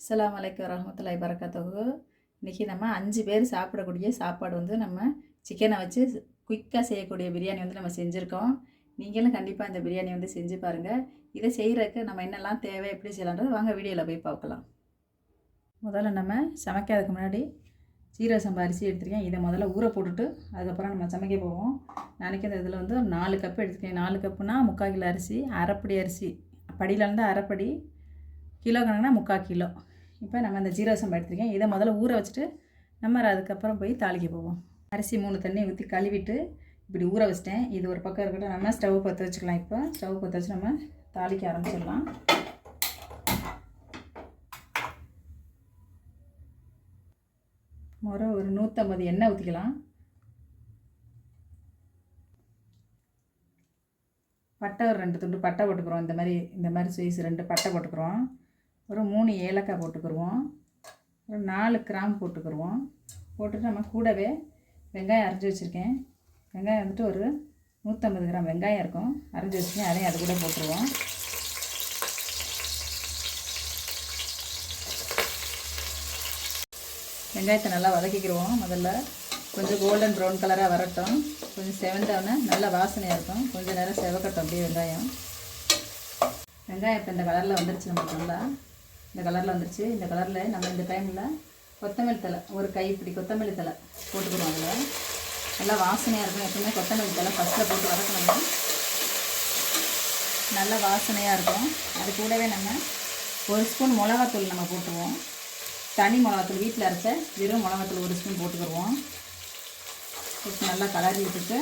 அஸ்ஸலாமு அலைக்கும் வரஹ்மத்துல்லாஹி வபரகாத்துஹு. இன்றைக்கி நம்ம 5 பேர் சாப்பிடக்கூடிய சாப்பாடு வந்து நம்ம சிக்கனை வச்சு குயிக்காக செய்யக்கூடிய பிரியாணி வந்து நம்ம செஞ்சுருக்கோம். நீங்களும் கண்டிப்பாக இந்த பிரியாணி வந்து செஞ்சு பாருங்கள். இதை செய்கிறதுக்கு நம்ம என்னெல்லாம் தேவை, எப்படி செய்யலான்றது வாங்க வீடியோவில் போய் பார்க்கலாம். முதல்ல நம்ம சமைக்கிறதுக்கு முன்னாடி சீரக சம்பா அரிசி எடுத்துருக்கேன். இதை முதல்ல ஊற போட்டுட்டு அதுக்கப்புறம் நம்ம சமைக்க போவோம். நாளைக்கு இந்த இதில் வந்து 4 கப்பு எடுத்துருக்கேன். 4 கப்புனா 3/4 கிலோ அரிசி, அரைப்படி அரிசி, படியில் இருந்து அரைப்படி, கிலோ கணக்குனா 3/4 கிலோ. இப்போ நம்ம இந்த ஜீரக சம்பா எடுத்துருக்கேன். இதை முதல்ல ஊற வச்சுட்டு நம்ம அதுக்கப்புறம் போய் தாளிக்க போவோம். அரிசி 3 தண்ணி ஊற்றி கழுவிட்டு இப்படி ஊற வச்சிட்டேன். இது ஒரு பக்கம் இருக்கட்டும். நம்ம ஸ்டவ் பற்ற வச்சுக்கலாம். இப்போ ஸ்டவ் பற்ற வச்சு நம்ம தாளிக்க ஆரம்பிச்சிடலாம். ஒரு 150 எண்ணெய் ஊற்றிக்கலாம். பட்டை ஒரு 2 துண்டு பட்டை போட்டுக்கிறோம். இந்த மாதிரி சைஸ் 2 பட்டை போட்டுக்கிறோம். ஒரு 3 ஏலக்காய் போட்டுக்கிடுவோம். ஒரு 4 கிராம்பு போட்டுக்கிடுவோம். போட்டுட்டு நம்ம கூடவே வெங்காயம் அரைஞ்சி வச்சுருக்கேன். வெங்காயம் வந்துட்டு ஒரு 150 கிராம் வெங்காயம் இருக்கும், அரைஞ்சி வச்சுருக்கேன். அதையும் அது கூட போட்டுருவோம். வெங்காயத்தை நல்லா வதக்கிக்கிடுவோம். முதல்ல கொஞ்சம் கோல்டன் ப்ரௌன் கலராக வரட்டும். கொஞ்சம் செவந்தோடனே நல்லா வாசனையாக இருக்கும். கொஞ்சம் நேரம் செவக்கட்டும் அப்படியே வெங்காயம். வெங்காயம் இப்போ இந்த கலரில் வந்துருச்சு. நமக்கு நல்லா இந்த கலரில் வந்துருச்சு. இந்த கலரில் நம்ம இந்த டைமில் கொத்தமல்லி தழை ஒரு கைப்பிடி கொத்தமல்லி தழை போட்டுக்கிறோம். அதில் நல்லா வாசனையாக இருக்கும். எப்பவுமே கொத்தமல்லி தழை ஃபஸ்ட்டில் போட்டு வதக்கணும்னா நல்லா வாசனையாக இருக்கும். அது கூடவே நம்ம 1 ஸ்பூன் மிளகாத்தூள் நம்ம போட்டுருவோம். தனி மிளகாத்தூள், வீட்டில் அரைச்ச வெறும் மிளகாத்தூள் 1 ஸ்பூன் போட்டுக்கிடுவோம். போட்டு நல்லா கலரி விட்டுட்டு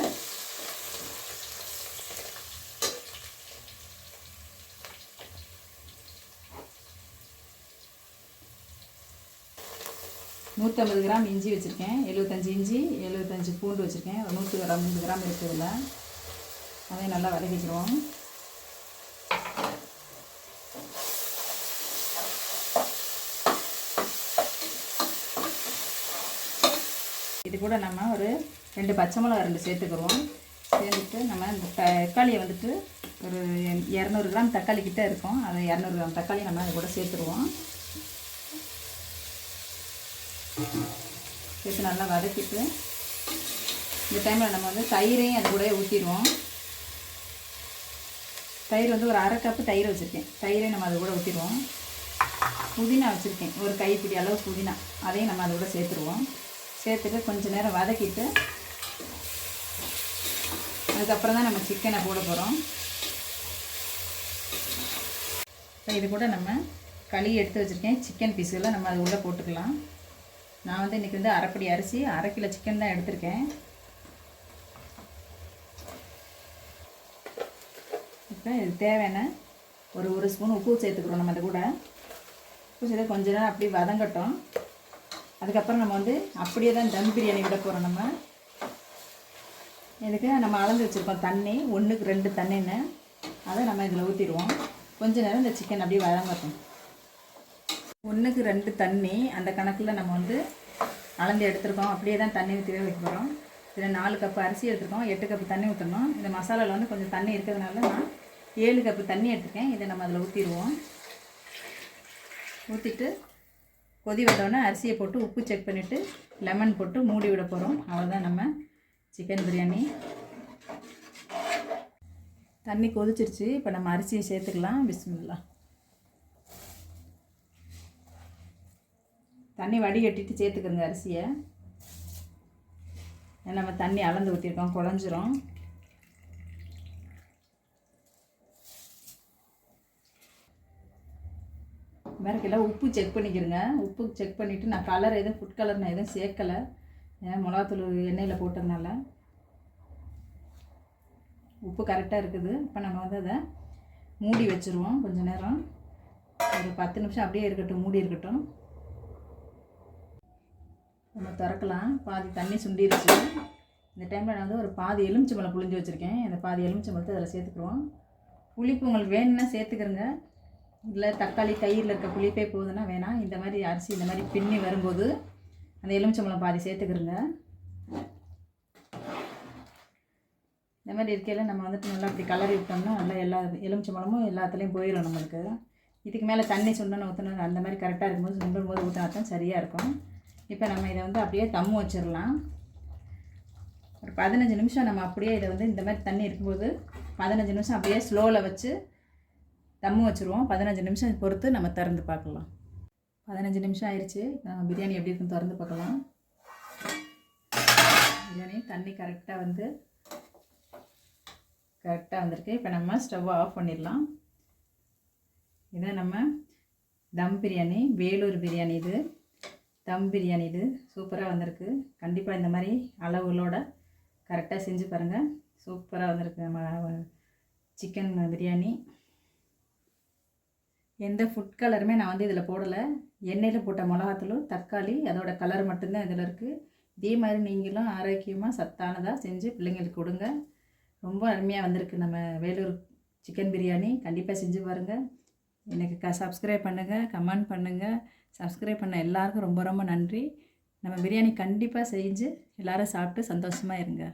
நூற்றி 150 கிராம் இஞ்சி வச்சுருக்கேன். 75 இஞ்சி, 75 பூண்டு வச்சுருக்கேன். ஒரு 150 கிராம் இருக்குதுல்ல, அதையும் நல்லா வதக்கிடுவோம். இது கூட நம்ம ஒரு 2 பச்சை மிளகா 2 சேர்த்துக்கிறோம். சேர்த்துட்டு நம்ம இந்த தக்காளியை வந்துட்டு ஒரு 200 கிராம் தக்காளி கிட்டே இருக்கும். அதை 200 கிராம் தக்காளி நம்ம அது கூட சேர்த்துருவோம். சேர்த்து நல்லா வதக்கிட்டு இந்த டைமில் நம்ம வந்து தயிரையும் அது கூட ஊற்றிடுவோம். தயிர் வந்து ஒரு 1/2 கப்பு தயிர் வச்சுருக்கேன். தயிரையும் நம்ம அது கூட ஊற்றிடுவோம். புதினா வச்சுருக்கேன், ஒரு கைப்பிடி அளவு புதினா, அதையும் நம்ம அது கூட சேர்த்துருவோம். சேர்த்துட்டு கொஞ்சம் நேரம் வதக்கிட்டு அதுக்கப்புறம் தான் நம்ம சிக்கனை போட போகிறோம். இப்போ இது கூட நம்ம களி எடுத்து வச்சுருக்கேன். சிக்கன் பீஸுகளை நம்ம அது உள்ளே போட்டுக்கலாம். நான் வந்து இன்றைக்கி வந்து அரைப்படி அரிசி 1/2 கிலோ சிக்கன் தான் எடுத்திருக்கேன். இப்போ இது தேவையான ஒரு ஸ்பூன் உப்பு சேர்த்துக்கிறோம். நம்ம அது கூட உப்பு சேர்த்து கொஞ்ச நேரம் அப்படியே வதங்கட்டும். அதுக்கப்புறம் நம்ம வந்து அப்படியே தான் தம் பிரியாணி விட போகிறோம். நம்ம இதுக்கு நம்ம அளந்து வச்சுருக்கோம் தண்ணி, 1க்கு 2 தண்ணின்னு, அதை நம்ம இதில் ஊற்றிடுவோம். கொஞ்ச நேரம் இந்த சிக்கன் அப்படியே வதங்கட்டும். 1க்கு 2 தண்ணி அந்த கணக்கில் நம்ம வந்து அளந்து எடுத்துருக்கோம். அப்படியே தான் தண்ணி ஊற்றி வைக்க போகிறோம். இதில் 4 கப்பு அரிசி எடுத்துருக்கோம், 8 கப்பு தண்ணி ஊற்றணும். இந்த மசாலாவில் வந்து கொஞ்சம் தண்ணி இருக்கிறதுனால நான் 7 கப்பு தண்ணி எடுத்துருக்கேன். இதை நம்ம அதில் ஊற்றிடுவோம். ஊற்றிட்டு கொதி வந்தோடனே அரிசியை போட்டு உப்பு செக் பண்ணிவிட்டு லெமன் போட்டு மூடி விட போகிறோம். அவ்வளோதான் நம்ம சிக்கன் பிரியாணி. தண்ணி கொதிச்சிருச்சு. இப்போ நம்ம அரிசியை சேர்த்துக்கலாம். பிஸ்மில்லாஹ். தண்ணி வடிகட்டிட்டு சேர்த்துக்கிறோங்க அரிசியை. நம்ம தண்ணி அளந்து ஊற்றிருக்கோம், குழஞ்சிரும். மேற்கெல்லாம் உப்பு செக் பண்ணிக்கிறேங்க. உப்பு செக் பண்ணிவிட்டு நான் கலர் எதுவும் ஃபுட் கலர் நான் எதுவும் சேர்க்கலை, ஏன் மிளகாத்தூள் எண்ணெயில் போட்டதுனால உப்பு கரெக்டாக இருக்குது. இப்போ நம்ம வந்து அதை மூடி வச்சுருவோம். கொஞ்சம் நேரம் ஒரு 10 நிமிஷம் அப்படியே இருக்கட்டும், மூடி இருக்கட்டும். நம்ம திறக்கலாம். பாதி தண்ணி சுண்டிருச்சு. இந்த டைமில் நான் வந்து ஒரு பாதி எலுமிச்சம்பழம் புழிஞ்சு வச்சுருக்கேன். இந்த பாதி எலுமிச்சம்பழத்தை அதில் சேர்த்துக்குறோம். புளிப்பு உங்களுக்கு வேணும்னா சேர்த்துக்கிறோங்க. இல்லை தக்காளி தயிரில் இருக்க புளிப்பே போகுதுன்னா வேணாம். இந்த மாதிரி அரிசி இந்த மாதிரி பின்னி வரும்போது அந்த எலுமிச்சம்பழம் பாதி சேர்த்துக்கிறோங்க. இந்த மாதிரி இருக்கையில் நம்ம வந்துட்டு நல்லா இப்படி கலரி விட்டோம்னா நல்லா எல்லா எலுமிச்சம்பழமும் எல்லாத்துலேயும் போயிடும் நம்மளுக்கு. இதுக்கு மேலே தண்ணி சுண்டணும் ஊற்றணும் அந்த மாதிரி கரெக்டாக இருக்கும்போது சுண்டும் போது ஊற்றினா தான் சரியாக இருக்கும். இப்போ நம்ம இதை வந்து அப்படியே தம் வச்சிடலாம். ஒரு 15 நிமிஷம் நம்ம அப்படியே இதை வந்து இந்த மாதிரி தண்ணி இருக்கும்போது 15 நிமிஷம் அப்படியே ஸ்லோவில் வச்சு தம்மு வச்சுருவோம். 15 நிமிஷம் பொறுத்து நம்ம திறந்து பார்க்கலாம். 15 நிமிஷம் ஆயிடுச்சு. நம்ம பிரியாணி எப்படி இருக்குன்னு திறந்து பார்க்கலாம். பிரியாணி தண்ணி கரெக்டாக வந்திருக்கு. இப்போ நம்ம ஸ்டவ்வை ஆஃப் பண்ணிடலாம். இதை நம்ம தம் பிரியாணி, வேலூர் பிரியாணி, இது தம் பிரியாணி, இது சூப்பராக வந்திருக்கு. கண்டிப்பாக இந்த மாதிரி அளவுகளோட கரெக்டாக செஞ்சு பாருங்கள். சூப்பராக வந்திருக்கு நம்ம சிக்கன் பிரியாணி. எந்த ஃபுட் கலருமே நான் வந்து இதில் போடலை. எண்ணெயில் போட்ட மிளகாத்தூள், தக்காளி, அதோட கலர் மட்டும்தான் இதில் இருக்குது. இதே மாதிரி நீங்களும் ஆரோக்கியமாக சத்தானதாக செஞ்சு பிள்ளைங்களுக்கு கொடுங்க. ரொம்ப அருமையாக வந்திருக்கு நம்ம வேலூர் சிக்கன் பிரியாணி. கண்டிப்பாக செஞ்சு பாருங்கள். எனக்கு சப்ஸ்கிரைப் பண்ணுங்கள், கமெண்ட் பண்ணுங்கள். சப்ஸ்கிரைப் பண்ண எல்லாருக்கும் ரொம்ப ரொம்ப நன்றி. நம்ம பிரியாணி கண்டிப்பாக செஞ்சு எல்லோரும் சாப்பிட்டு சந்தோஷமாக இருங்க.